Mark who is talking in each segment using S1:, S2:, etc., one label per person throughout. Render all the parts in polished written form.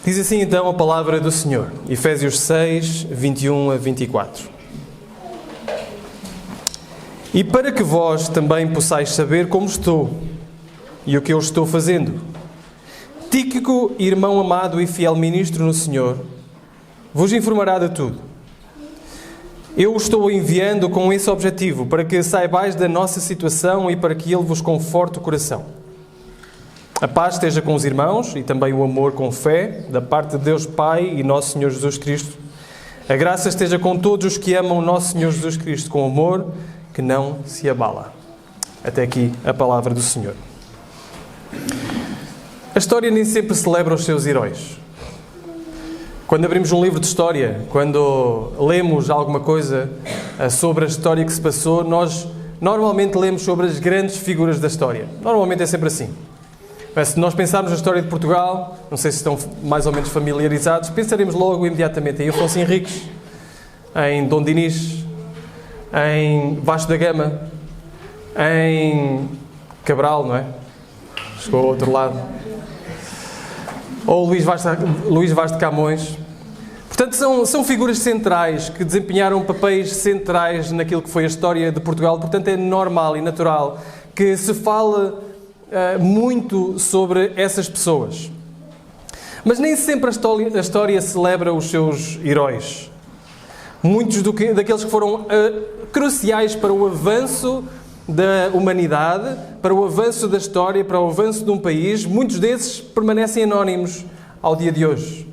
S1: Diz assim então a palavra do Senhor, Efésios 6, 21 a 24. E para que vós também possais saber como estou e o que eu estou fazendo, Tíquico, irmão amado e fiel ministro no Senhor, vos informará de tudo. Eu o estou enviando com esse objetivo, para que saibais da nossa situação e para que Ele vos conforte o coração. A paz esteja com os irmãos e também o amor com fé, da parte de Deus Pai e Nosso Senhor Jesus Cristo. A graça esteja com todos os que amam Nosso Senhor Jesus Cristo com amor que não se abala. Até aqui a palavra do Senhor. A história nem sempre celebra os seus heróis. Quando abrimos um livro de história, quando lemos alguma coisa sobre a história que se passou, nós normalmente lemos sobre as grandes figuras da história. Normalmente é sempre assim. Mas se nós pensarmos na história de Portugal, não sei se estão mais ou menos familiarizados, pensaremos logo imediatamente em Afonso Henriques, em Dom Dinis, em Vasco da Gama, em Cabral, não é? Chegou ao outro lado. Ou Luís Vaz de Camões. Portanto, são figuras centrais que desempenharam papéis centrais naquilo que foi a história de Portugal. Portanto, é normal e natural que se fale muito sobre essas pessoas. Mas nem sempre a história celebra os seus heróis. Muitos daqueles que foram cruciais para o avanço da humanidade, para o avanço da história, para o avanço de um país, muitos desses permanecem anónimos ao dia de hoje.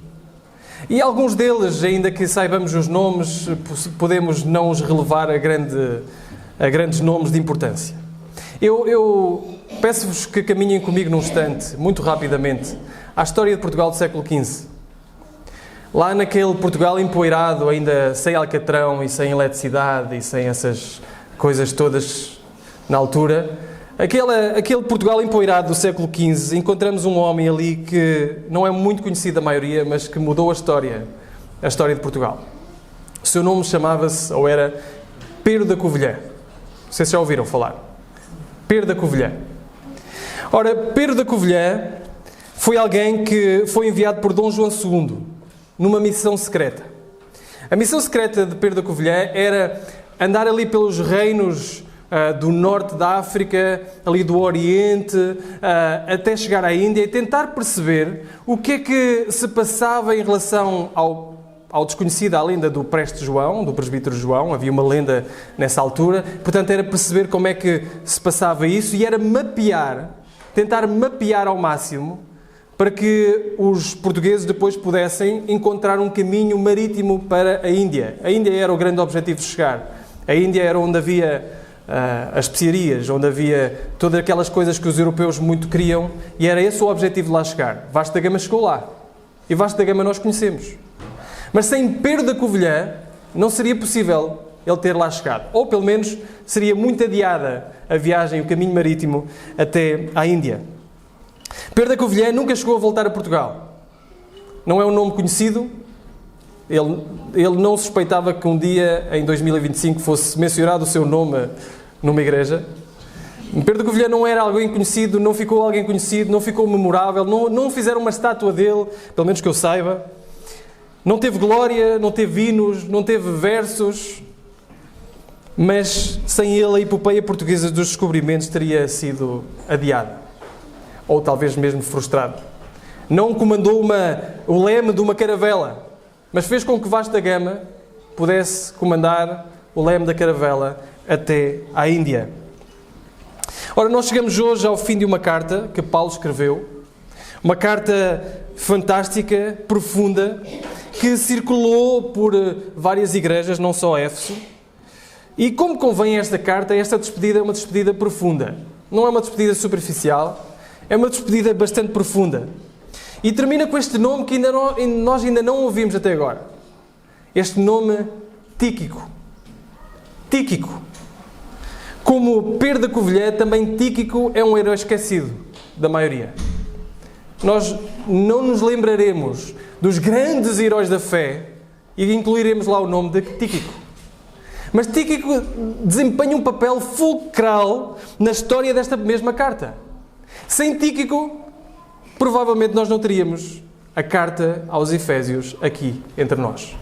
S1: E alguns deles, ainda que saibamos os nomes, podemos não os relevar a grandes nomes de importância. Eu peço-vos que caminhem comigo num instante, muito rapidamente, à história de Portugal do século XV. Lá naquele Portugal empoeirado, ainda sem alcatrão e sem eletricidade e sem essas coisas todas na altura, aquele Portugal empoeirado do século XV, encontramos um homem ali que não é muito conhecido da maioria, mas que mudou a história de Portugal. O seu nome chamava-se, ou era, Pero da Covilhã. Não sei se já ouviram falar. Pero da Covilhã. Ora, Pero da Covilhã foi alguém que foi enviado por Dom João II numa missão secreta. A missão secreta de Pero da Covilhã era andar ali pelos reinos do norte da África, ali do Oriente, até chegar à Índia e tentar perceber o que é que se passava em relação ao desconhecido, à lenda do Preste João, do presbítero João. Havia uma lenda nessa altura. Portanto, era perceber como é que se passava isso e era tentar mapear ao máximo para que os portugueses depois pudessem encontrar um caminho marítimo para a Índia. A Índia era o grande objetivo de chegar. A Índia era onde havia as especiarias, onde havia todas aquelas coisas que os europeus muito queriam, e era esse o objetivo de lá chegar. Vasco da Gama chegou lá. E Vasco da Gama nós conhecemos. Mas sem Pero da Covilhã não seria possível ele ter lá chegado. Ou pelo menos seria muito adiada a viagem, o caminho marítimo até à Índia. Pero da Covilhã nunca chegou a voltar a Portugal. Não é um nome conhecido. Ele não suspeitava que um dia, em 2025, fosse mencionado o seu nome numa igreja. Pero da Covilhã não era alguém conhecido, não ficou alguém conhecido, não ficou memorável, não fizeram uma estátua dele, pelo menos que eu saiba. Não teve glória, não teve hinos, não teve versos. Mas sem ele a epopeia portuguesa dos descobrimentos teria sido adiada. Ou talvez mesmo frustrada. Não comandou o leme de uma caravela, mas fez com que Vasco da Gama pudesse comandar o leme da caravela até à Índia. Ora, nós chegamos hoje ao fim de uma carta que Paulo escreveu. Uma carta fantástica, profunda, que circulou por várias igrejas, não só Éfeso. E como convém esta carta, esta despedida é uma despedida profunda. Não é uma despedida superficial, é uma despedida bastante profunda. E termina com este nome que nós ainda não ouvimos até agora. Este nome, Tíquico. Tíquico. Como Pero da Covilhã, também Tíquico é um herói esquecido da maioria. Nós não nos lembraremos dos grandes heróis da fé e incluiremos lá o nome de Tíquico. Mas Tíquico desempenha um papel fulcral na história desta mesma carta. Sem Tíquico, provavelmente nós não teríamos a carta aos Efésios aqui entre nós.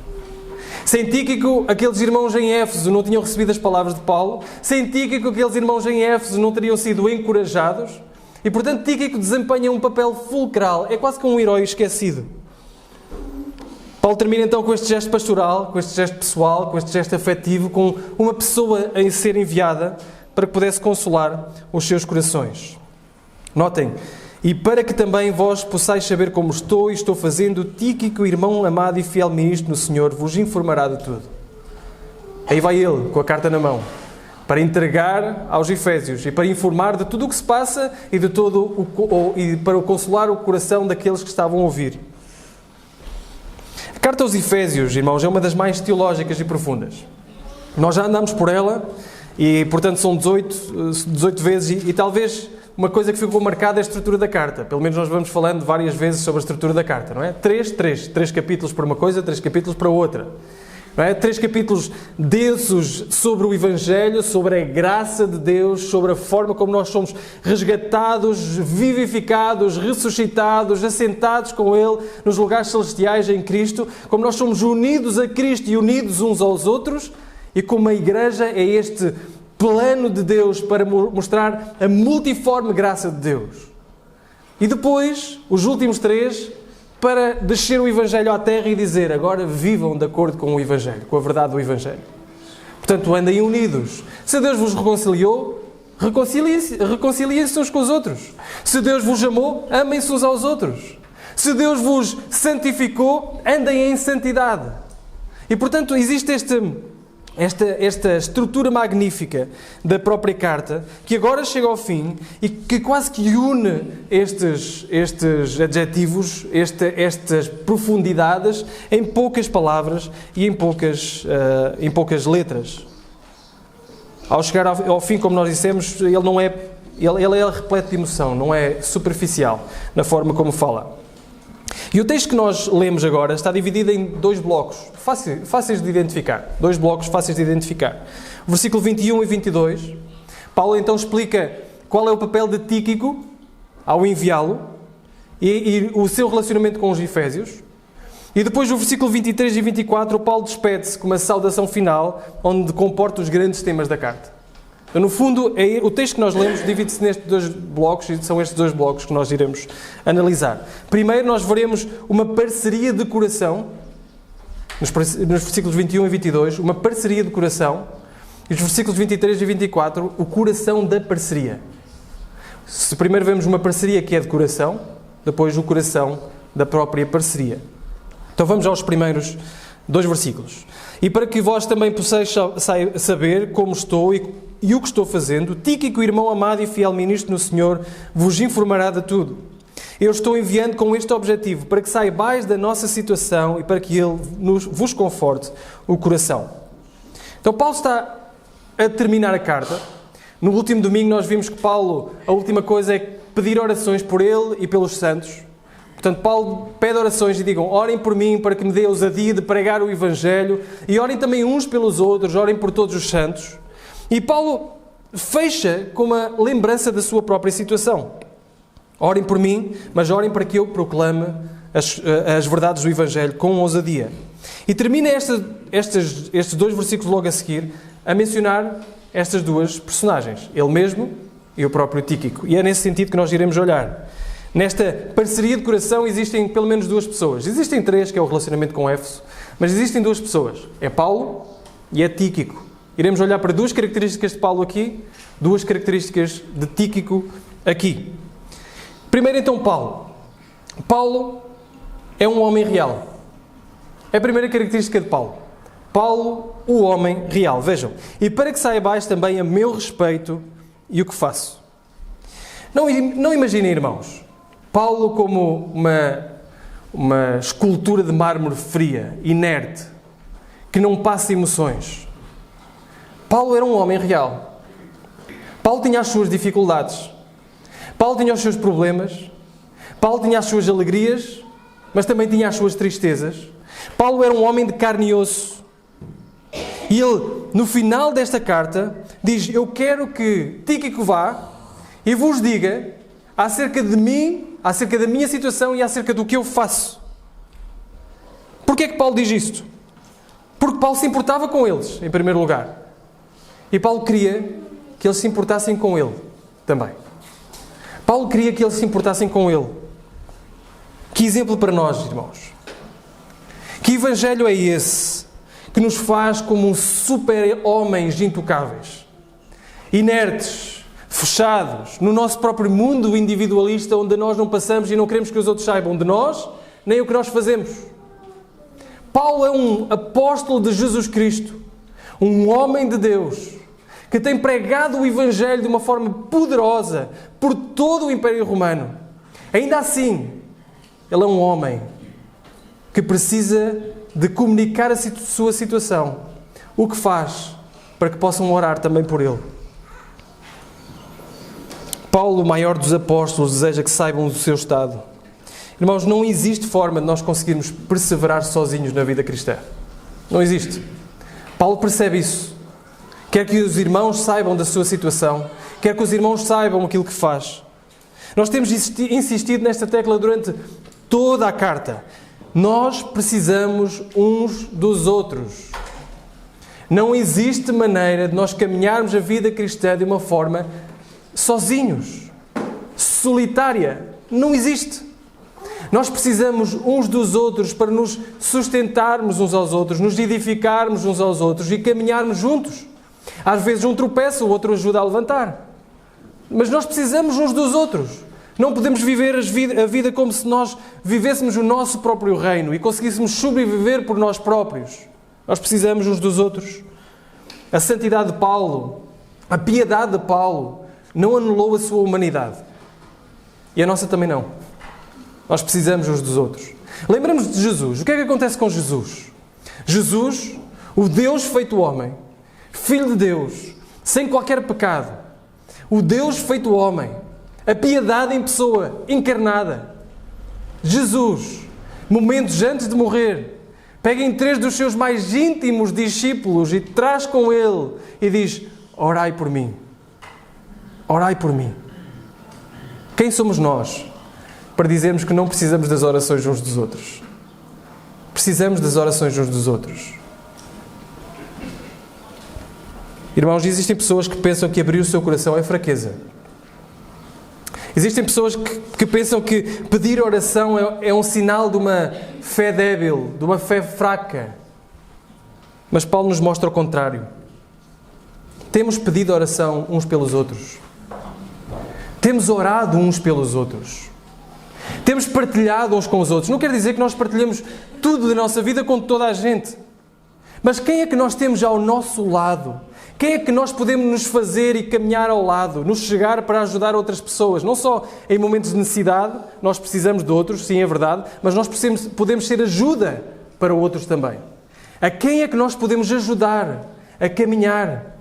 S1: Sem Tíquico, aqueles irmãos em Éfeso não tinham recebido as palavras de Paulo. Sem Tíquico, aqueles irmãos em Éfeso não teriam sido encorajados. E, portanto, Tíquico desempenha um papel fulcral. É quase como um herói esquecido. Paulo termina então com este gesto pastoral, com este gesto pessoal, com este gesto afetivo, com uma pessoa a ser enviada para que pudesse consolar os seus corações. Notem, e para que também vós possais saber como estou e estou fazendo, Tíquico, irmão amado e fiel ministro no Senhor, vos informará de tudo. Aí vai ele, com a carta na mão, para entregar aos Efésios e para informar de tudo o que se passa e de e para consolar o coração daqueles que estavam a ouvir. A carta aos Efésios, irmãos, é uma das mais teológicas e profundas. Nós já andamos por ela e, portanto, são 18 vezes e talvez uma coisa que ficou marcada é a estrutura da carta. Pelo menos nós vamos falando várias vezes sobre a estrutura da carta, não é? Três capítulos para uma coisa, 3 capítulos para outra. Não é? 3 capítulos densos sobre o Evangelho, sobre a graça de Deus, sobre a forma como nós somos resgatados, vivificados, ressuscitados, assentados com Ele nos lugares celestiais em Cristo, como nós somos unidos a Cristo e unidos uns aos outros, e como a Igreja é este plano de Deus para mostrar a multiforme graça de Deus. E depois, os últimos 3, para descer o Evangelho à terra e dizer, agora vivam de acordo com o Evangelho, com a verdade do Evangelho. Portanto, andem unidos. Se Deus vos reconciliou, reconciliem-se uns com os outros. Se Deus vos amou, amem-se uns aos outros. Se Deus vos santificou, andem em santidade. E, portanto, existe esta estrutura magnífica da própria carta, que agora chega ao fim e que quase que une estes adjetivos, estas profundidades, em poucas palavras e em poucas letras. Ao chegar ao fim, como nós dissemos, ele é repleto de emoção, não é superficial na forma como fala. E o texto que nós lemos agora está dividido em 2 blocos fáceis de identificar. 2 blocos fáceis de identificar. O versículo 21 e 22, Paulo então explica qual é o papel de Tíquico ao enviá-lo e o seu relacionamento com os Efésios. E depois, no versículo 23 e 24, o Paulo despede-se com uma saudação final, onde comporta os grandes temas da carta. Então, no fundo, o texto que nós lemos divide-se nestes 2 blocos, e são estes 2 blocos que nós iremos analisar. Primeiro, nós veremos uma parceria de coração, nos versículos 21 e 22, uma parceria de coração, e nos versículos 23 e 24, o coração da parceria. Se primeiro vemos uma parceria que é de coração, depois o coração da própria parceria. Então vamos aos primeiros 2 versículos. E para que vós também possais saber como estou e o que estou fazendo, Tíquico, irmão amado e fiel ministro no Senhor, vos informará de tudo. Eu estou enviando com este objetivo, para que saibais da nossa situação e para que Ele vos conforte o coração. Então Paulo está a terminar a carta. No último domingo nós vimos que Paulo, a última coisa é pedir orações por ele e pelos santos. Portanto, Paulo pede orações e digam, orem por mim para que me dê ousadia de pregar o Evangelho e orem também uns pelos outros, orem por todos os santos. E Paulo fecha com uma lembrança da sua própria situação. Orem por mim, mas orem para que eu proclame as verdades do Evangelho com ousadia. E termina estes 2 versículos logo a seguir a mencionar estas 2 personagens, ele mesmo e o próprio Tíquico. E é nesse sentido que nós iremos olhar. Nesta parceria de coração existem pelo menos 2 pessoas. Existem 3, que é o relacionamento com Éfeso, mas existem 2 pessoas. É Paulo e é Tíquico. Iremos olhar para 2 características de Paulo aqui, 2 características de Tíquico aqui. Primeiro então Paulo. Paulo é um homem real. É a primeira característica de Paulo. Paulo, o homem real. Vejam. E para que saibais também a meu respeito e o que faço. Não imaginem, irmãos, Paulo como uma escultura de mármore fria, inerte, que não passa emoções. Paulo era um homem real. Paulo tinha as suas dificuldades. Paulo tinha os seus problemas. Paulo tinha as suas alegrias, mas também tinha as suas tristezas. Paulo era um homem de carne e osso. E ele, no final desta carta, diz, eu quero que Tíquico vá e vos diga acerca de mim, acerca da minha situação e acerca do que eu faço. Porquê é que Paulo diz isto? Porque Paulo se importava com eles, em primeiro lugar. E Paulo queria que eles se importassem com ele também. Paulo queria que eles se importassem com ele. Que exemplo para nós, irmãos. Que evangelho é esse que nos faz como um super-homens intocáveis, inertes, fechados, no nosso próprio mundo individualista, onde nós não passamos e não queremos que os outros saibam de nós, nem o que nós fazemos. Paulo é um apóstolo de Jesus Cristo, um homem de Deus, que tem pregado o evangelho de uma forma poderosa por todo o Império Romano. Ainda assim, ele é um homem que precisa de comunicar a sua situação. O que faz para que possam orar também por ele. Paulo, o maior dos apóstolos, deseja que saibam do seu estado. Irmãos, não existe forma de nós conseguirmos perseverar sozinhos na vida cristã. Não existe. Paulo percebe isso. Quer que os irmãos saibam da sua situação. Quer que os irmãos saibam aquilo que faz. Nós temos insistido nesta tecla durante toda a carta. Nós precisamos uns dos outros. Não existe maneira de nós caminharmos a vida cristã de uma forma sozinhos, solitária. Não existe. Nós precisamos uns dos outros para nos sustentarmos uns aos outros, nos edificarmos uns aos outros e caminharmos juntos. Às vezes um tropeça, o outro ajuda a levantar. Mas nós precisamos uns dos outros. Não podemos viver a vida como se nós vivêssemos o nosso próprio reino e conseguíssemos sobreviver por nós próprios. Nós precisamos uns dos outros. A santidade de Paulo, a piedade de Paulo, não anulou a sua humanidade. E a nossa também não. Nós precisamos uns dos outros. Lembramos de Jesus. O que é que acontece com Jesus? Jesus, o Deus feito homem, Filho de Deus, sem qualquer pecado, o Deus feito homem, a piedade em pessoa, encarnada. Jesus, momentos antes de morrer, pega em 3 dos seus mais íntimos discípulos e traz com ele e diz: orai por mim. Orai por mim. Quem somos nós para dizermos que não precisamos das orações uns dos outros? Precisamos das orações uns dos outros. Irmãos, existem pessoas que pensam que abrir o seu coração é fraqueza. Existem pessoas que pensam que pedir oração é um sinal de uma fé débil, de uma fé fraca. Mas Paulo nos mostra o contrário. Temos pedido oração uns pelos outros. Temos orado uns pelos outros. Temos partilhado uns com os outros. Não quer dizer que nós partilhamos tudo da nossa vida com toda a gente. Mas quem é que nós temos ao nosso lado? Quem é que nós podemos nos fazer e caminhar ao lado, nos chegar para ajudar outras pessoas? Não só em momentos de necessidade, nós precisamos de outros, sim, é verdade, mas nós podemos ser ajuda para outros também. A quem é que nós podemos ajudar a caminhar?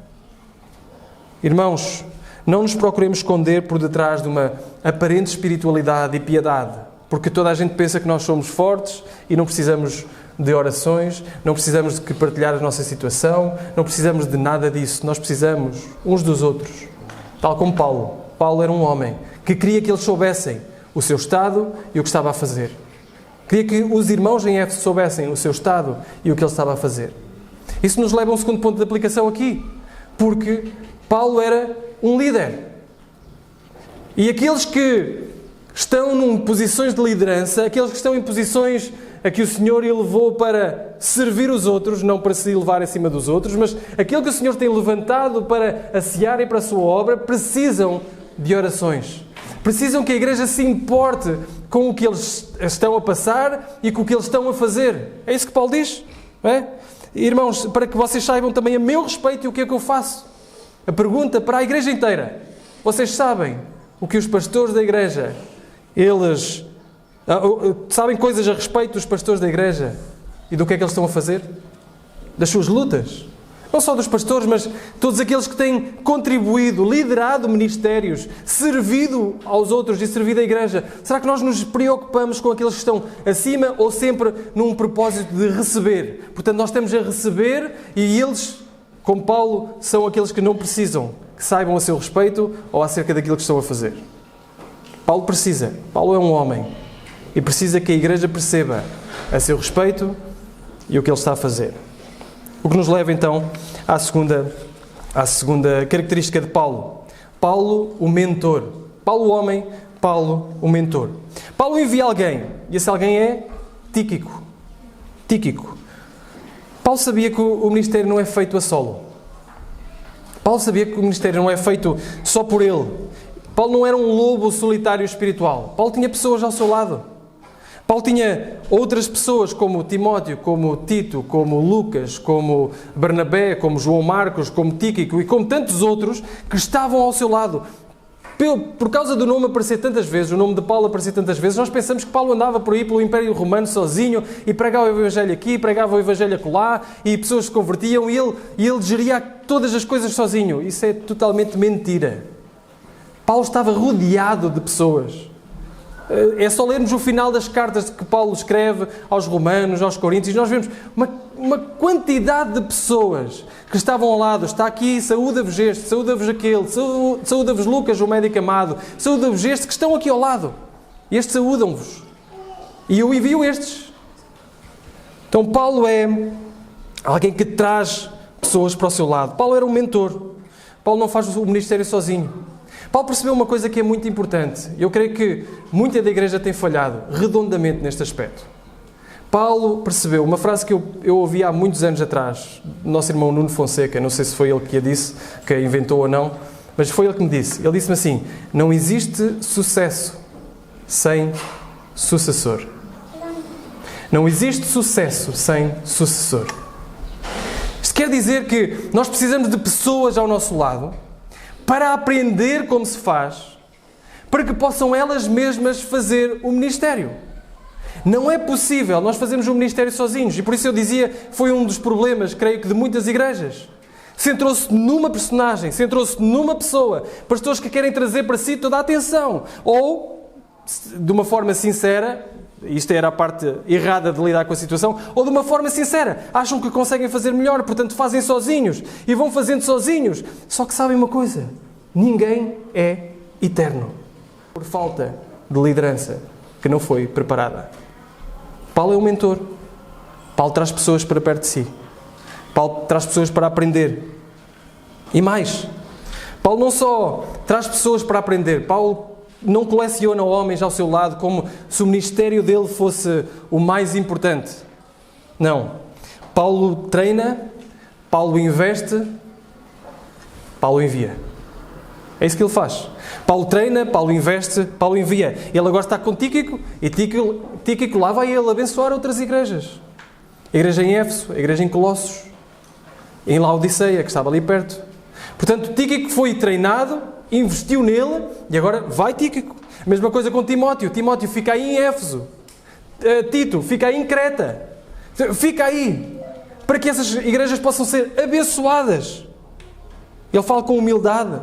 S1: Irmãos, não nos procuremos esconder por detrás de uma aparente espiritualidade e piedade, porque toda a gente pensa que nós somos fortes e não precisamos de orações, não precisamos de partilhar a nossa situação, não precisamos de nada disso. Nós precisamos uns dos outros. Tal como Paulo. Paulo era um homem que queria que eles soubessem o seu estado e o que estava a fazer. Queria que os irmãos em Éfeso soubessem o seu estado e o que ele estava a fazer. Isso nos leva a um segundo ponto de aplicação aqui. Porque Paulo era um líder. E aqueles que estão em posições de liderança, aqueles que estão em posições a que o Senhor elevou para servir os outros, não para se elevar acima dos outros, mas aquele que o Senhor tem levantado para assearem para a sua obra, precisam de orações. Precisam que a igreja se importe com o que eles estão a passar e com o que eles estão a fazer. É isso que Paulo diz, não é? Irmãos, para que vocês saibam também a meu respeito e o que é que eu faço. A pergunta para a igreja inteira. Vocês sabem o que os pastores da igreja, eles sabem coisas a respeito dos pastores da igreja e do que é que eles estão a fazer? Das suas lutas. Não só dos pastores, mas todos aqueles que têm contribuído, liderado ministérios, servido aos outros e servido à igreja. Será que nós nos preocupamos com aqueles que estão acima ou sempre num propósito de receber? Portanto, nós estamos a receber e eles, como Paulo, são aqueles que não precisam que saibam a seu respeito ou acerca daquilo que estão a fazer. Paulo precisa. Paulo é um homem. E precisa que a igreja perceba a seu respeito e o que ele está a fazer. O que nos leva então à segunda característica de Paulo. Paulo, o mentor. Paulo, o homem. Paulo, o mentor. Paulo envia alguém, e esse alguém é Tíquico. Tíquico. Paulo sabia que o ministério não é feito a solo. Paulo sabia que o ministério não é feito só por ele. Paulo não era um lobo solitário espiritual. Paulo tinha pessoas ao seu lado. Paulo tinha outras pessoas como Timóteo, como Tito, como Lucas, como Barnabé, como João Marcos, como Tíquico e como tantos outros que estavam ao seu lado. Por causa do nome aparecer tantas vezes, o nome de Paulo aparecer tantas vezes, nós pensamos que Paulo andava por aí pelo Império Romano sozinho e pregava o Evangelho aqui, pregava o Evangelho acolá e pessoas se convertiam e ele geria todas as coisas sozinho. Isso é totalmente mentira. Paulo estava rodeado de pessoas. É só lermos o final das cartas que Paulo escreve aos Romanos, aos Coríntios, e nós vemos uma quantidade de pessoas que estavam ao lado. Está aqui, saúda-vos este, saúda-vos aquele, saúda-vos Lucas, o médico amado, saúda-vos este, que estão aqui ao lado. E estes saúdam-vos. E eu envio estes. Então Paulo é alguém que traz pessoas para o seu lado. Paulo era um mentor. Paulo não faz o ministério sozinho. Paulo percebeu uma coisa que é muito importante. Eu creio que muita da igreja tem falhado redondamente neste aspecto. Paulo percebeu uma frase que eu ouvi há muitos anos atrás, do nosso irmão Nuno Fonseca, não sei se foi ele que a disse, que a inventou ou não, mas foi ele que me disse. Ele disse-me assim: não existe sucesso sem sucessor. Não existe sucesso sem sucessor. Isto quer dizer que nós precisamos de pessoas ao nosso lado para aprender como se faz, para que possam elas mesmas fazer o ministério. Não é possível nós fazermos o ministério sozinhos. E por isso eu dizia, foi um dos problemas, creio que, de muitas igrejas. Centrou-se numa personagem, centrou-se numa pessoa, pastores que querem trazer para si toda a atenção. Ou, de uma forma sincera, isto era a parte errada de lidar com a situação, ou de uma forma sincera, acham que conseguem fazer melhor, portanto fazem sozinhos e vão fazendo sozinhos. Só que sabem uma coisa, ninguém é eterno por falta de liderança que não foi preparada. Paulo é o mentor. Paulo traz pessoas para perto de si. Paulo traz pessoas para aprender. E mais, Paulo não só traz pessoas para aprender, Paulo não coleciona homens ao seu lado como se o ministério dele fosse o mais importante. Não. Paulo treina, Paulo investe, Paulo envia. É isso que ele faz. Paulo treina, Paulo investe, Paulo envia. Ele agora está com Tíquico e Tíquico lá vai ele abençoar outras igrejas. A igreja em Éfeso, a igreja em Colossos, em Laodiceia, que estava ali perto. Portanto, Tíquico foi treinado, investiu nele e agora vai Tíquico. A mesma coisa com Timóteo. Timóteo fica aí em Éfeso. Tito fica aí em Creta. Fica aí. Para que essas igrejas possam ser abençoadas. Ele fala com humildade.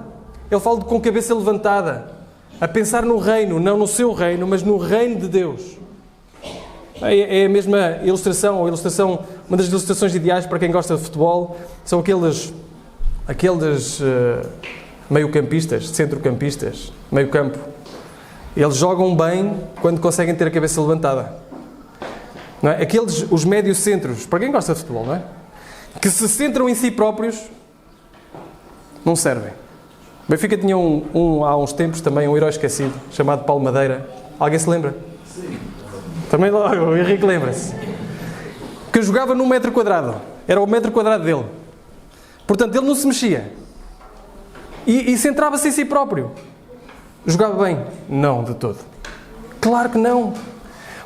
S1: Ele fala com cabeça levantada. A pensar no reino, não no seu reino, mas no reino de Deus. É a mesma ilustração, uma das ilustrações ideais para quem gosta de futebol, são aqueles meio-campistas, centrocampistas, meio-campo. Eles jogam bem quando conseguem ter a cabeça levantada. Não é? Os médios centros, para quem gosta de futebol, não é? Que se centram em si próprios, não servem. O Benfica tinha há uns tempos também um herói esquecido, chamado Paulo Madeira. Alguém se lembra? Sim. Também logo, o Henrique lembra-se. Que jogava num metro quadrado. Era o metro quadrado dele. Portanto, ele não se mexia. E centrava-se em si próprio. Jogava bem? Não, de todo. Claro que não.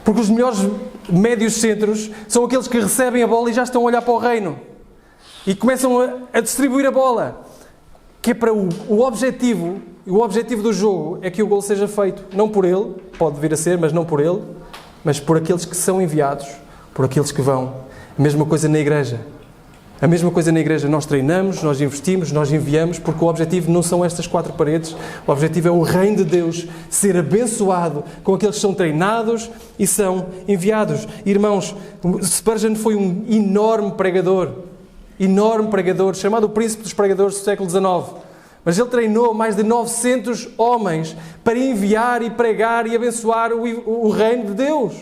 S1: Porque os melhores médios centros são aqueles que recebem a bola e já estão a olhar para o reino. E começam a distribuir a bola. Que é para o objetivo do jogo é que o golo seja feito. Não por ele, pode vir a ser, mas não por ele, mas por aqueles que são enviados, por aqueles que vão. A mesma coisa na igreja. A mesma coisa na igreja, nós treinamos, nós investimos, nós enviamos, porque o objetivo não são estas quatro paredes, o objetivo é o reino de Deus ser abençoado com aqueles que são treinados e são enviados. Irmãos, Spurgeon foi um enorme pregador, chamado o príncipe dos pregadores do século XIX. Mas ele treinou mais de 900 homens para enviar e pregar e abençoar o reino de Deus.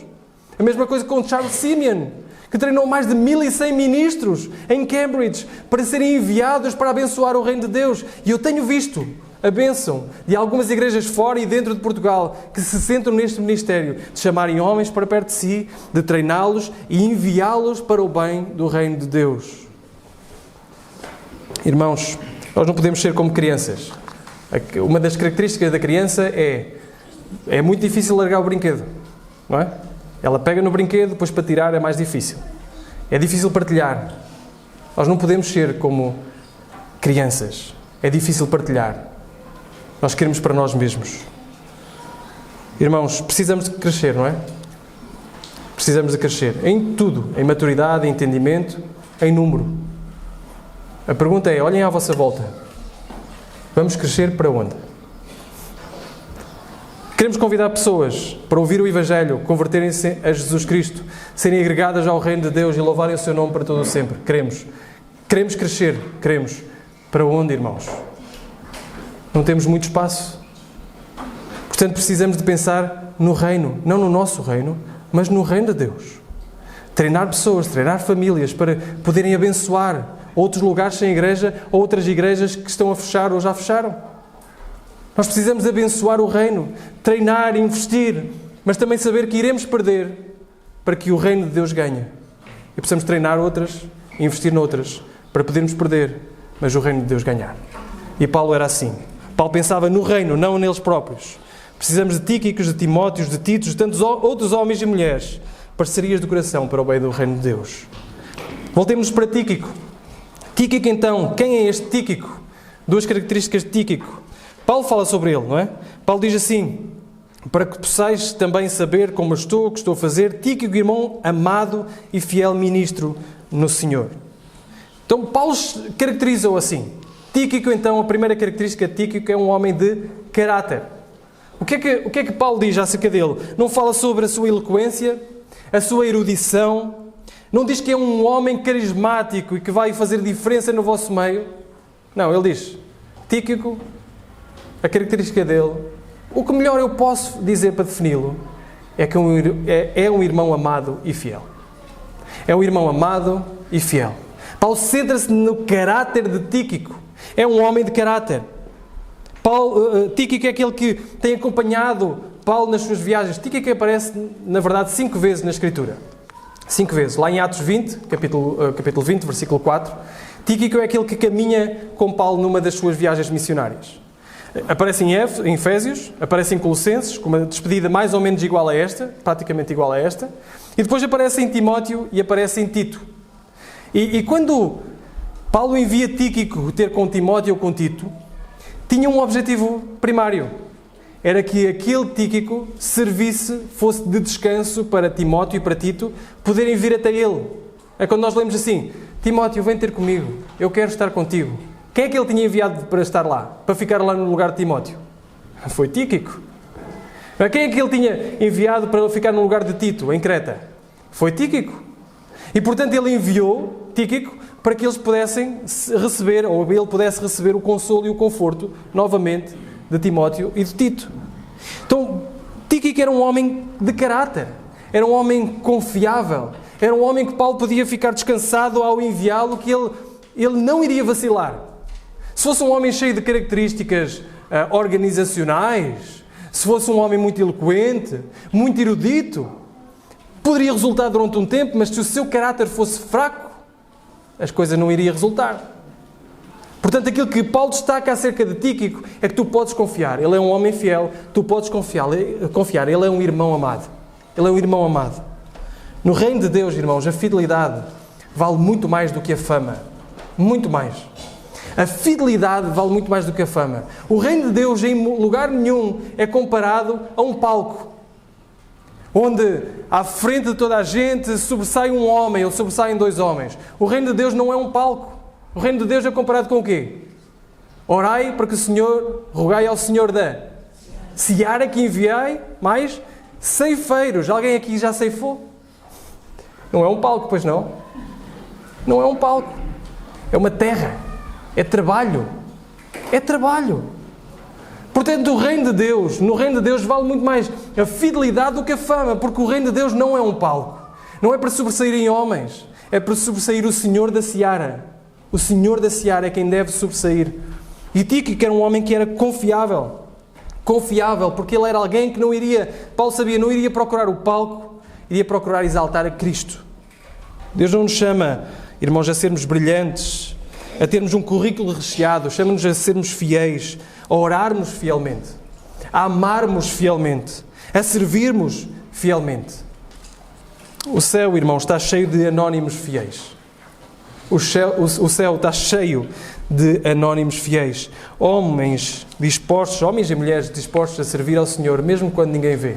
S1: A mesma coisa com Charles Simeon, que treinou mais de 1.100 ministros em Cambridge para serem enviados para abençoar o reino de Deus. E eu tenho visto a bênção de algumas igrejas fora e dentro de Portugal que se sentam neste ministério de chamarem homens para perto de si, de treiná-los e enviá-los para o bem do reino de Deus. Irmãos, nós não podemos ser como crianças. Uma das características da criança é muito difícil largar o brinquedo, não é? Ela pega no brinquedo, depois para tirar é mais difícil. É difícil partilhar. Nós não podemos ser como crianças. É difícil partilhar. Nós queremos para nós mesmos. Irmãos, precisamos de crescer, não é? Precisamos de crescer. Em tudo. Em maturidade, em entendimento, em número. A pergunta é, olhem à vossa volta. Vamos crescer para onde? Queremos convidar pessoas para ouvir o Evangelho, converterem-se a Jesus Cristo, serem agregadas ao reino de Deus e louvarem o seu nome para todo o sempre. Queremos. Queremos crescer. Queremos. Para onde, irmãos? Não temos muito espaço. Portanto, precisamos de pensar no reino. Não no nosso reino, mas no reino de Deus. Treinar pessoas, treinar famílias para poderem abençoar outros lugares sem igreja, ou outras igrejas que estão a fechar ou já fecharam. Nós precisamos abençoar o reino, treinar, investir, mas também saber que iremos perder para que o reino de Deus ganhe. E precisamos treinar outras, investir noutras, para podermos perder, mas o reino de Deus ganhar. E Paulo era assim. Paulo pensava no reino, não neles próprios. Precisamos de Tíquicos, de Timóteos, de Titos, de tantos outros homens e mulheres, parcerias do coração para o bem do reino de Deus. Voltemos para Tíquico. Tíquico, então, quem é este Tíquico? Duas características de Tíquico. Paulo fala sobre ele, não é? Paulo diz assim, para que possais também saber como estou, o que estou a fazer, Tíquico, irmão amado e fiel ministro no Senhor. Então, Paulo caracteriza-o assim. Tíquico, então, a primeira característica de Tíquico é um homem de caráter. O que é que Paulo diz acerca dele? Não fala sobre a sua eloquência, a sua erudição, não diz que é um homem carismático e que vai fazer diferença no vosso meio. Não, ele diz, Tíquico, a característica dele, o que melhor eu posso dizer para defini-lo, é que é um irmão amado e fiel. É um irmão amado e fiel. Paulo centra-se no caráter de Tíquico. É um homem de caráter. Tíquico é aquele que tem acompanhado Paulo nas suas viagens. Tíquico aparece, na verdade, 5 vezes na Escritura. 5 vezes. Lá em Atos 20, capítulo 20, versículo 4, Tíquico é aquele que caminha com Paulo numa das suas viagens missionárias. Aparece em Efésios, aparece em Colossenses, com uma despedida mais ou menos igual a esta, praticamente igual a esta, e depois aparece em Timóteo e aparece em Tito. E quando Paulo envia Tíquico ter com Timóteo ou com Tito, tinha um objetivo primário. Era que aquele Tíquico fosse de descanso para Timóteo e para Tito, poderem vir até ele. É quando nós lemos assim, Timóteo, vem ter comigo, eu quero estar contigo. Quem é que ele tinha enviado para estar lá? Para ficar lá no lugar de Timóteo? Foi Tíquico. Quem é que ele tinha enviado para ficar no lugar de Tito, em Creta? Foi Tíquico. E portanto ele enviou Tíquico para que eles pudessem receber, ou ele pudesse receber o consolo e o conforto, novamente, de Timóteo e de Tito. Então, Tíquico era um homem de caráter, era um homem confiável, era um homem que Paulo podia ficar descansado ao enviá-lo, que ele não iria vacilar. Se fosse um homem cheio de características organizacionais, se fosse um homem muito eloquente, muito erudito, poderia resultar durante um tempo, mas se o seu caráter fosse fraco, as coisas não iriam resultar. Portanto, aquilo que Paulo destaca acerca de Tíquico é que tu podes confiar. Ele é um homem fiel, tu podes confiar. Ele é um irmão amado. Ele é um irmão amado. No reino de Deus, irmãos, a fidelidade vale muito mais do que a fama. Muito mais. A fidelidade vale muito mais do que a fama. O reino de Deus, em lugar nenhum, é comparado a um palco, onde à frente de toda a gente sobressai um homem ou sobressaem 2 homens. O reino de Deus não é um palco. O reino de Deus é comparado com o quê? Orai para que o Senhor, rogai ao Senhor da seara que enviai mais ceifeiros. Alguém aqui já ceifou? Não é um palco, pois não? Não é um palco. É uma terra. É trabalho. É trabalho. Portanto, no reino de Deus vale muito mais a fidelidade do que a fama, porque o reino de Deus não é um palco. Não é para sobressair em homens, é para sobressair o Senhor da Seara. O Senhor da Seara é quem deve sobressair. E Tíquico era um homem que era confiável. Confiável, porque ele era alguém que não iria, Paulo sabia, não iria procurar o palco, iria procurar exaltar a Cristo. Deus não nos chama, irmãos, a sermos brilhantes, a termos um currículo recheado, chama-nos a sermos fiéis, a orarmos fielmente, a amarmos fielmente, a servirmos fielmente. O céu, irmãos, está cheio de anónimos fiéis. O céu está cheio de anónimos fiéis. Homens e mulheres dispostos a servir ao Senhor, mesmo quando ninguém vê.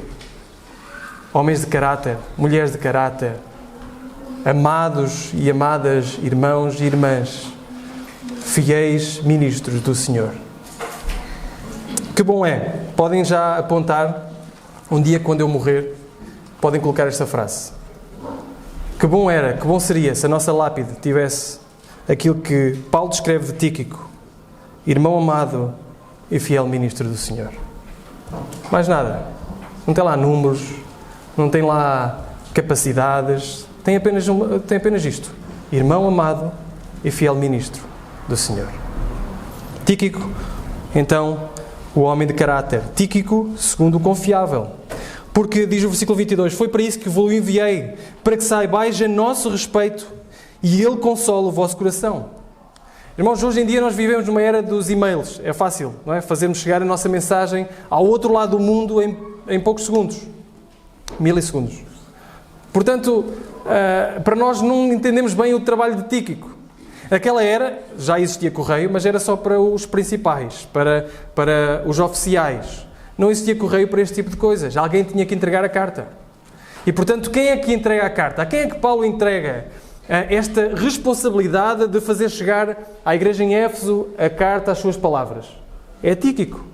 S1: Homens de caráter, mulheres de caráter, amados e amadas irmãos e irmãs, fiéis ministros do Senhor. Que bom é, podem já apontar, um dia quando eu morrer, podem colocar esta frase. Que bom seria se a nossa lápide tivesse aquilo que Paulo descreve de Tíquico, irmão amado e fiel ministro do Senhor. Mais nada. Não tem lá números, não tem lá capacidades, tem apenas isto. Irmão amado e fiel ministro do Senhor. Tíquico, então, o homem de caráter. Tíquico, segundo o confiável. Porque, diz o versículo 22, foi para isso que vos enviei, para que saibais a nosso respeito e Ele consola o vosso coração. Irmãos, hoje em dia nós vivemos numa era dos e-mails. É fácil, não é? Fazermos chegar a nossa mensagem ao outro lado do mundo em poucos segundos. Milissegundos. Portanto, para nós não entendemos bem o trabalho de Tíquico. Naquela era, já existia correio, mas era só para os principais, para os oficiais. Não existia correio para este tipo de coisas. Alguém tinha que entregar a carta. E, portanto, quem é que entrega a carta? A quem é que Paulo entrega esta responsabilidade de fazer chegar à igreja em Éfeso a carta, as suas palavras? É Tíquico.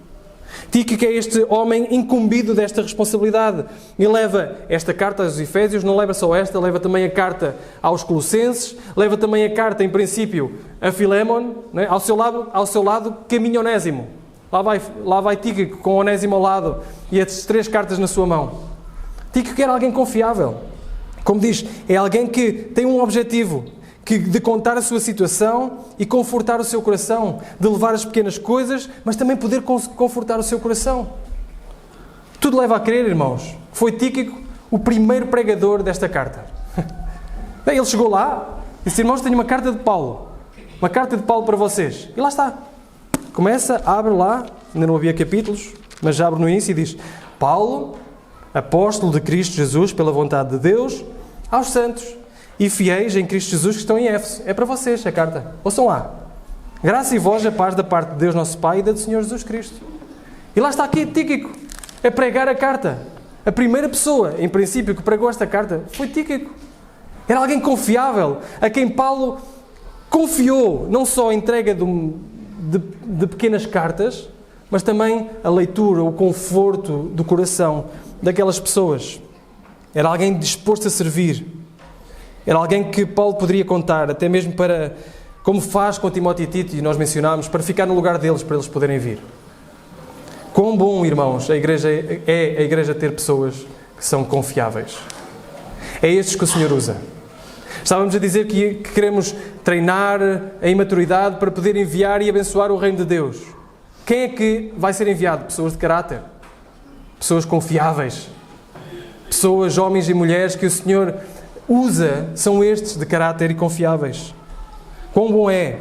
S1: Tíquico é este homem incumbido desta responsabilidade. E leva esta carta aos Efésios, não leva só esta, leva também a carta aos Colossenses, leva também a carta, em princípio, a Filémon, né? Ao seu lado caminha Onésimo. Lá vai Tíquico com Onésimo ao lado e as 3 cartas na sua mão. Tíquico era alguém confiável. Como diz, é alguém que tem um objetivo, de contar a sua situação e confortar o seu coração, de levar as pequenas coisas, mas também poder confortar o seu coração. Tudo leva a crer, irmãos, foi Tíquico o primeiro pregador desta carta. Bem, ele chegou lá e disse, irmãos, tenho uma carta de Paulo para vocês. E lá está. Começa, abre lá, ainda não havia capítulos, mas já abre no início e diz, Paulo, apóstolo de Cristo Jesus, pela vontade de Deus, aos santos e fiéis em Cristo Jesus que estão em Éfeso. É para vocês a carta. Ouçam lá. Graça e voz, a paz da parte de Deus nosso Pai e da do Senhor Jesus Cristo. E lá está aqui Tíquico, a pregar a carta. A primeira pessoa, em princípio, que pregou esta carta foi Tíquico. Era alguém confiável, a quem Paulo confiou não só a entrega de pequenas cartas, mas também a leitura, o conforto do coração daquelas pessoas. Era alguém disposto a servir. Era alguém que Paulo poderia contar, até mesmo para, como faz com Timóteo e Tito, e nós mencionámos, para ficar no lugar deles, para eles poderem vir. Quão bom, irmãos, a igreja ter pessoas que são confiáveis. É estes que o Senhor usa. Estávamos a dizer que queremos treinar a imaturidade para poder enviar e abençoar o reino de Deus. Quem é que vai ser enviado? Pessoas de caráter. Pessoas confiáveis. Pessoas, homens e mulheres que o Senhor usa, são estes de caráter e confiáveis. Quão bom é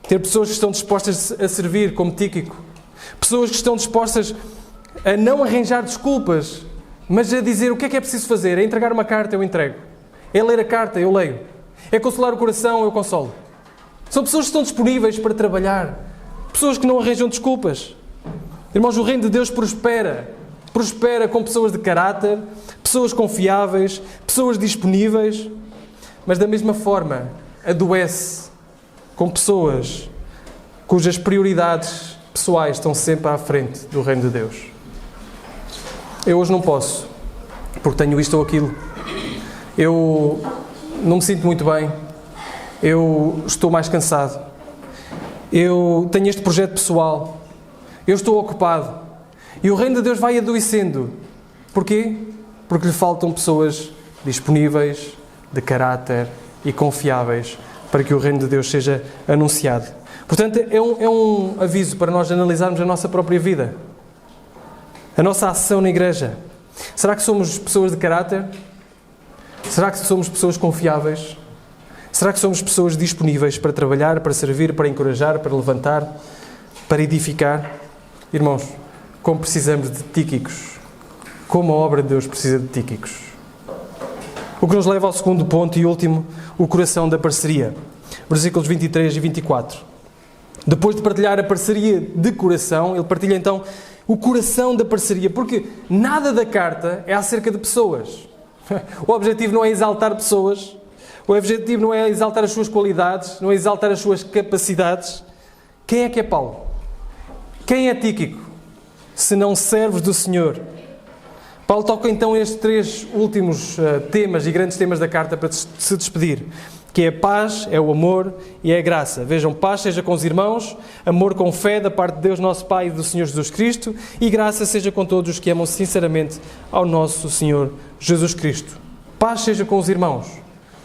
S1: ter pessoas que estão dispostas a servir, como Tíquico. Pessoas que estão dispostas a não arranjar desculpas, mas a dizer o que é preciso fazer. É entregar uma carta, eu entrego. É ler a carta, eu leio. É consolar o coração, eu consolo. São pessoas que estão disponíveis para trabalhar. Pessoas que não arranjam desculpas. Irmãos, o reino de Deus prospera. Prospera com pessoas de caráter, pessoas confiáveis, pessoas disponíveis, mas da mesma forma adoece com pessoas cujas prioridades pessoais estão sempre à frente do reino de Deus. Eu hoje não posso, porque tenho isto ou aquilo. Eu não me sinto muito bem. Eu estou mais cansado. Eu tenho este projeto pessoal. Eu estou ocupado. E o reino de Deus vai adoecendo. Porquê? Porque lhe faltam pessoas disponíveis, de caráter e confiáveis para que o reino de Deus seja anunciado. Portanto, é um aviso para nós analisarmos a nossa própria vida, a nossa ação na igreja. Será que somos pessoas de caráter? Será que somos pessoas confiáveis? Será que somos pessoas disponíveis para trabalhar, para servir, para encorajar, para levantar, para edificar? Irmãos, como precisamos de Tíquicos. Como a obra de Deus precisa de Tíquicos. O que nos leva ao segundo ponto e último, o coração da parceria. Versículos 23 e 24. Depois de partilhar a parceria de coração, ele partilha então o coração da parceria, porque nada da carta é acerca de pessoas. O objetivo não é exaltar pessoas, o objetivo não é exaltar as suas qualidades, não é exaltar as suas capacidades. Quem é que é Paulo? Quem é Tíquico? Se não servos do Senhor. Paulo toca então estes três últimos temas e grandes temas da carta para se despedir, que é a paz, é o amor e é a graça. Vejam, paz seja com os irmãos, amor com fé da parte de Deus nosso Pai e do Senhor Jesus Cristo, e graça seja com todos os que amam sinceramente ao nosso Senhor Jesus Cristo. Paz seja com os irmãos.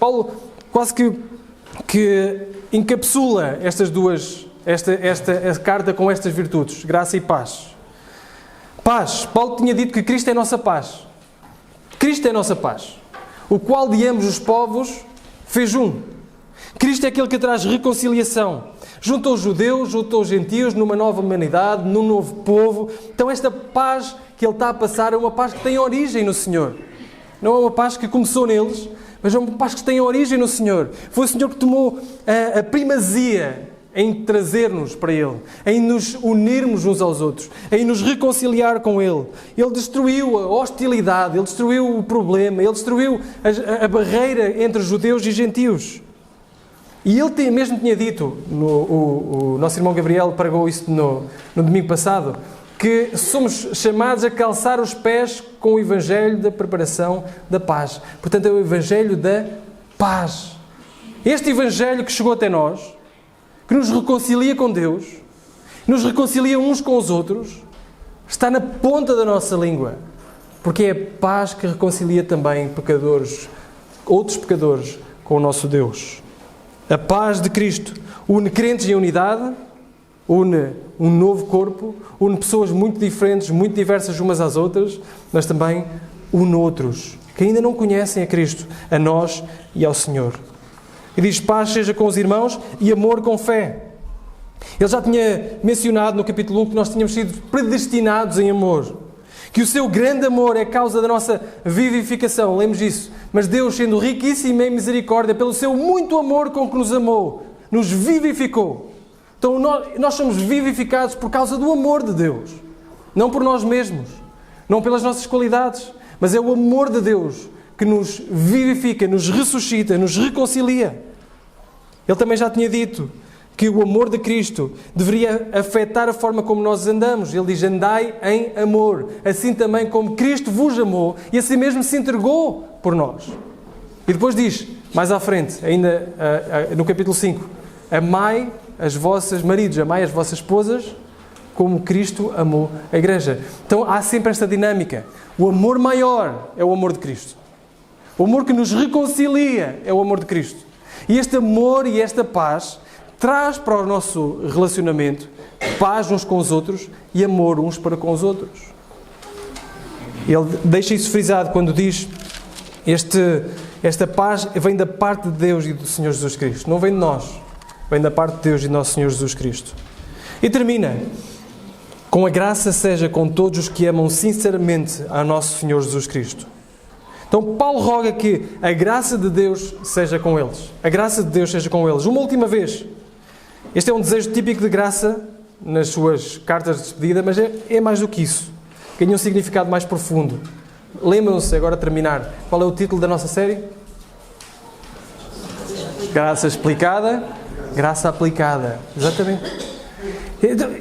S1: Paulo quase que encapsula estas duas, esta carta com estas virtudes, graça e paz. Paz. Paulo tinha dito que Cristo é a nossa paz. Cristo é a nossa paz. O qual de ambos os povos fez um. Cristo é aquele que traz reconciliação. Juntou os judeus, juntou os gentios numa nova humanidade, num novo povo. Então esta paz que ele está a passar é uma paz que tem origem no Senhor. Não é uma paz que começou neles, mas é uma paz que tem origem no Senhor. Foi o Senhor que tomou a primazia em trazer-nos para Ele, em nos unirmos uns aos outros, em nos reconciliar com Ele. Ele destruiu a hostilidade, Ele destruiu o problema, Ele destruiu a barreira entre judeus e gentios. E Ele mesmo tinha dito, o nosso irmão Gabriel pregou isso no domingo passado, que somos chamados a calçar os pés com o Evangelho da preparação da paz. Portanto, é o Evangelho da paz. Este Evangelho que chegou até nós, que nos reconcilia com Deus, nos reconcilia uns com os outros, está na ponta da nossa língua, porque é a paz que reconcilia também pecadores, outros pecadores, com o nosso Deus. A paz de Cristo une crentes em unidade, une um novo corpo, une pessoas muito diferentes, muito diversas umas às outras, mas também une outros, que ainda não conhecem a Cristo, a nós e ao Senhor. E diz, paz seja com os irmãos e amor com fé. Ele já tinha mencionado no capítulo 1 que nós tínhamos sido predestinados em amor. Que o seu grande amor é a causa da nossa vivificação. Lemos isso. Mas Deus, sendo riquíssimo em misericórdia, pelo seu muito amor com que nos amou, nos vivificou. Então nós somos vivificados por causa do amor de Deus. Não por nós mesmos. Não pelas nossas qualidades. Mas é o amor de Deus que nos vivifica, nos ressuscita, nos reconcilia. Ele também já tinha dito que o amor de Cristo deveria afetar a forma como nós andamos. Ele diz, andai em amor, assim também como Cristo vos amou e assim mesmo se entregou por nós. E depois diz, mais à frente, ainda no capítulo 5, amai as vossas maridos, amai as vossas esposas, como Cristo amou a igreja. Então há sempre esta dinâmica. O amor maior é o amor de Cristo. O amor que nos reconcilia é o amor de Cristo. E este amor e esta paz traz para o nosso relacionamento paz uns com os outros e amor uns para com os outros. Ele deixa isso frisado quando diz esta paz vem da parte de Deus e do Senhor Jesus Cristo. Não vem de nós. Vem da parte de Deus e do nosso Senhor Jesus Cristo. E termina. Com a graça seja com todos os que amam sinceramente ao nosso Senhor Jesus Cristo. Então Paulo roga que a graça de Deus seja com eles. A graça de Deus seja com eles. Uma última vez. Este é um desejo típico de graça nas suas cartas de despedida, mas é mais do que isso. Ganha um significado mais profundo. Lembram-se, agora a terminar, qual é o título da nossa série? Graça explicada, graça aplicada. Exatamente.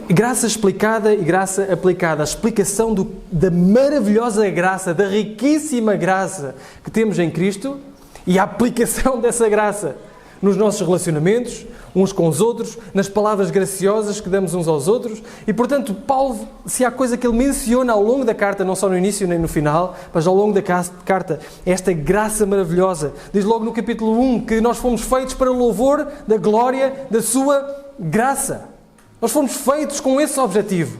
S1: Graça explicada e graça aplicada. A explicação da maravilhosa graça, da riquíssima graça que temos em Cristo e a aplicação dessa graça nos nossos relacionamentos, uns com os outros, nas palavras graciosas que damos uns aos outros. E, portanto, Paulo, se há coisa que ele menciona ao longo da carta, não só no início nem no final, mas ao longo da carta, esta graça maravilhosa. Diz logo no capítulo 1 que nós fomos feitos para o louvor da glória da sua graça. Nós fomos feitos com esse objetivo.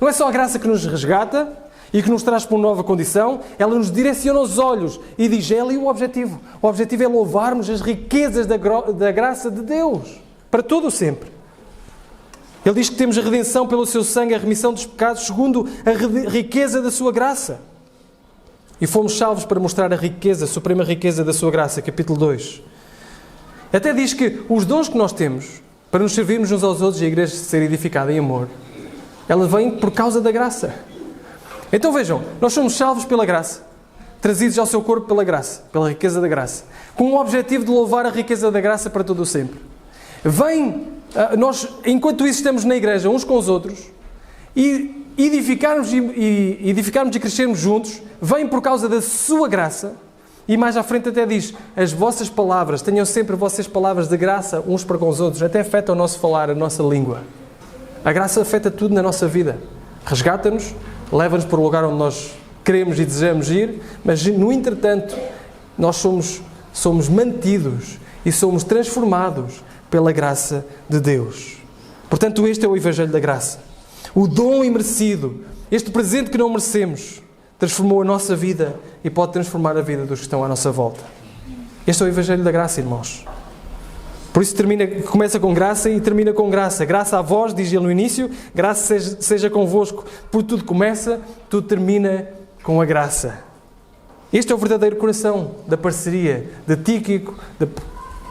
S1: Não é só a graça que nos resgata e que nos traz para uma nova condição, ela nos direciona os olhos e diz, é ali o objetivo. O objetivo é louvarmos as riquezas da graça de Deus, para todo o sempre. Ele diz que temos a redenção pelo seu sangue, a remissão dos pecados, segundo a riqueza da sua graça. E fomos salvos para mostrar a riqueza, a suprema riqueza da sua graça, capítulo 2. Até diz que os dons que nós temos, para nos servirmos uns aos outros e a igreja ser edificada em amor, ela vem por causa da graça. Então vejam, nós somos salvos pela graça, trazidos ao seu corpo pela graça, pela riqueza da graça, com o objetivo de louvar a riqueza da graça para todo o sempre. Nós, enquanto isso, estamos na igreja uns com os outros e edificarmos e crescermos juntos, vem por causa da sua graça. E mais à frente até diz, as vossas palavras, tenham sempre vossas palavras de graça uns para com os outros, até afeta o nosso falar, a nossa língua. A graça afeta tudo na nossa vida. Resgata-nos, leva-nos para o lugar onde nós queremos e desejamos ir, mas no entretanto, nós somos mantidos e somos transformados pela graça de Deus. Portanto, este é o Evangelho da Graça. O dom imerecido, este presente que não merecemos, transformou a nossa vida e pode transformar a vida dos que estão à nossa volta. Este é o Evangelho da Graça, irmãos. Por isso começa com graça e termina com graça. Graça a vós, diz ele no início, graça seja convosco. Por tudo começa, tudo termina com a graça. Este é o verdadeiro coração da parceria de Tíquico,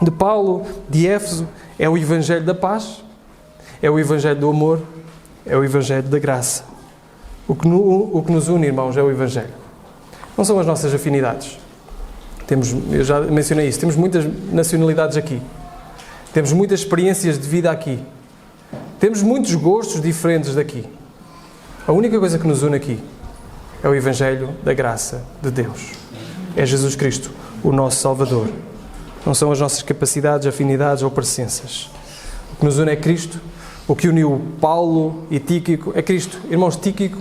S1: de Paulo, de Éfeso. É o Evangelho da paz, é o Evangelho do amor, é o Evangelho da graça. O que nos une, irmãos, é o Evangelho. Não são as nossas afinidades. Eu já mencionei isso, temos muitas nacionalidades aqui. Temos muitas experiências de vida aqui. Temos muitos gostos diferentes daqui. A única coisa que nos une aqui é o Evangelho da graça de Deus. É Jesus Cristo, o nosso Salvador. Não são as nossas capacidades, afinidades ou parecenças. O que nos une é Cristo. O que uniu Paulo e Tíquico é Cristo. Irmãos, Tíquico,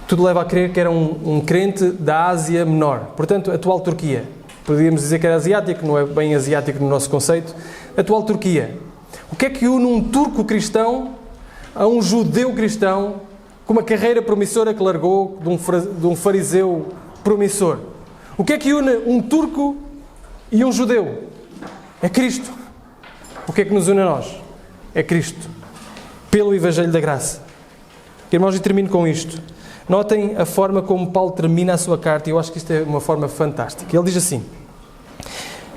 S1: tudo leva a crer que era um crente da Ásia Menor. Portanto, a atual Turquia. Podíamos dizer que era asiático, não é bem asiático no nosso conceito. Atual Turquia. O que é que une um turco cristão a um judeu cristão com uma carreira promissora que largou de um fariseu promissor? O que é que une um turco e um judeu? É Cristo. O que é que nos une a nós? É Cristo. Pelo Evangelho da Graça. Irmãos, e termino com isto. Notem a forma como Paulo termina a sua carta, e eu acho que isto é uma forma fantástica. Ele diz assim: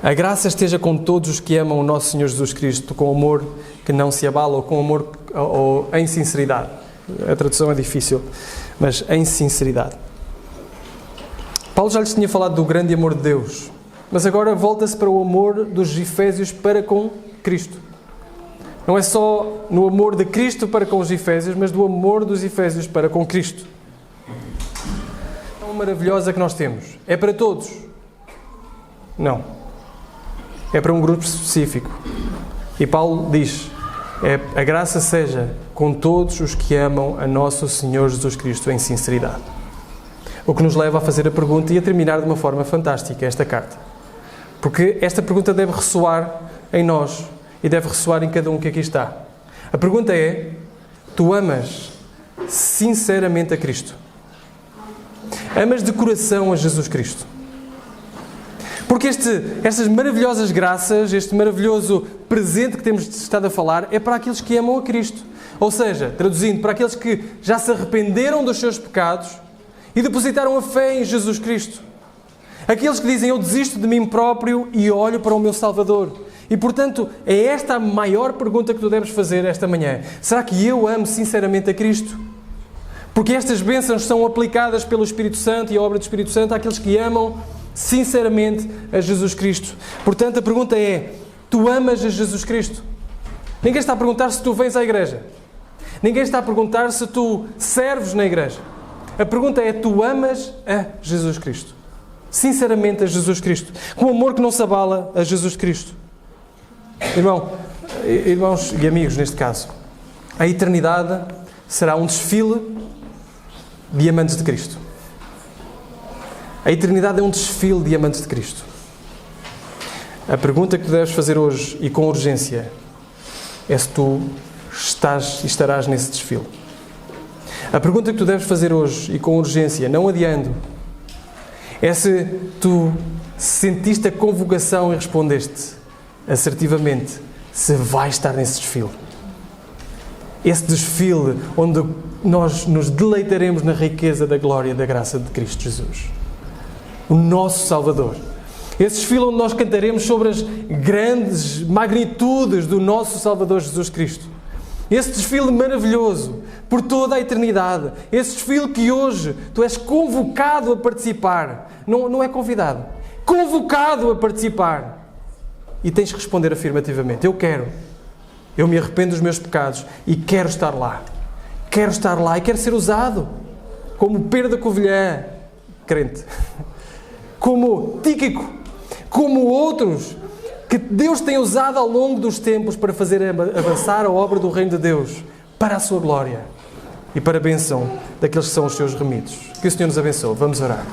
S1: a graça esteja com todos os que amam o nosso Senhor Jesus Cristo, com amor que não se abala, ou com amor ou em sinceridade. A tradução é difícil, mas em sinceridade. Paulo já lhes tinha falado do grande amor de Deus, mas agora volta-se para o amor dos Efésios para com Cristo. Não é só no amor de Cristo para com os Efésios, mas do amor dos Efésios para com Cristo. Tão maravilhosa que nós temos. É para todos? Não. É para um grupo específico. E Paulo diz, a graça seja com todos os que amam a nosso Senhor Jesus Cristo em sinceridade. O que nos leva a fazer a pergunta e a terminar de uma forma fantástica esta carta. Porque esta pergunta deve ressoar em nós e deve ressoar em cada um que aqui está. A pergunta é, tu amas sinceramente a Cristo? Amas de coração a Jesus Cristo? Porque estas maravilhosas graças, este maravilhoso presente que temos estado a falar, é para aqueles que amam a Cristo. Ou seja, traduzindo, para aqueles que já se arrependeram dos seus pecados e depositaram a fé em Jesus Cristo. Aqueles que dizem, eu desisto de mim próprio e olho para o meu Salvador. E, portanto, é esta a maior pergunta que tu deves fazer esta manhã. Será que eu amo sinceramente a Cristo? Porque estas bênçãos são aplicadas pelo Espírito Santo e a obra do Espírito Santo àqueles que amam sinceramente a Jesus Cristo. Portanto, a pergunta é, tu amas a Jesus Cristo? Ninguém está a perguntar se tu vens à igreja. Ninguém está a perguntar se tu serves na igreja. A pergunta é, tu amas a Jesus Cristo? Sinceramente a Jesus Cristo. Com amor que não se abala a Jesus Cristo. Irmãos e amigos, neste caso, a eternidade será um desfile de amantes de Cristo. A eternidade é um desfile de amantes de Cristo. A pergunta que tu deves fazer hoje, e com urgência, é se tu estás e estarás nesse desfile. A pergunta que tu deves fazer hoje, e com urgência, não adiando, é se tu sentiste a convocação e respondeste assertivamente, se vais estar nesse desfile. Esse desfile onde nós nos deleitaremos na riqueza da glória e da graça de Cristo Jesus, o nosso Salvador. Esse desfile onde nós cantaremos sobre as grandes magnitudes do nosso Salvador Jesus Cristo. Esse desfile maravilhoso por toda a eternidade. Esse desfile que hoje tu és convocado a participar. Não é convidado. Convocado a participar. E tens de responder afirmativamente. Eu quero. Eu me arrependo dos meus pecados e quero estar lá. Quero estar lá e quero ser usado como Pedro da Covilhã, crente. Como Tíquico. Como outros que Deus tem usado ao longo dos tempos para fazer avançar a obra do Reino de Deus para a sua glória e para a bênção daqueles que são os seus remidos. Que o Senhor nos abençoe. Vamos orar.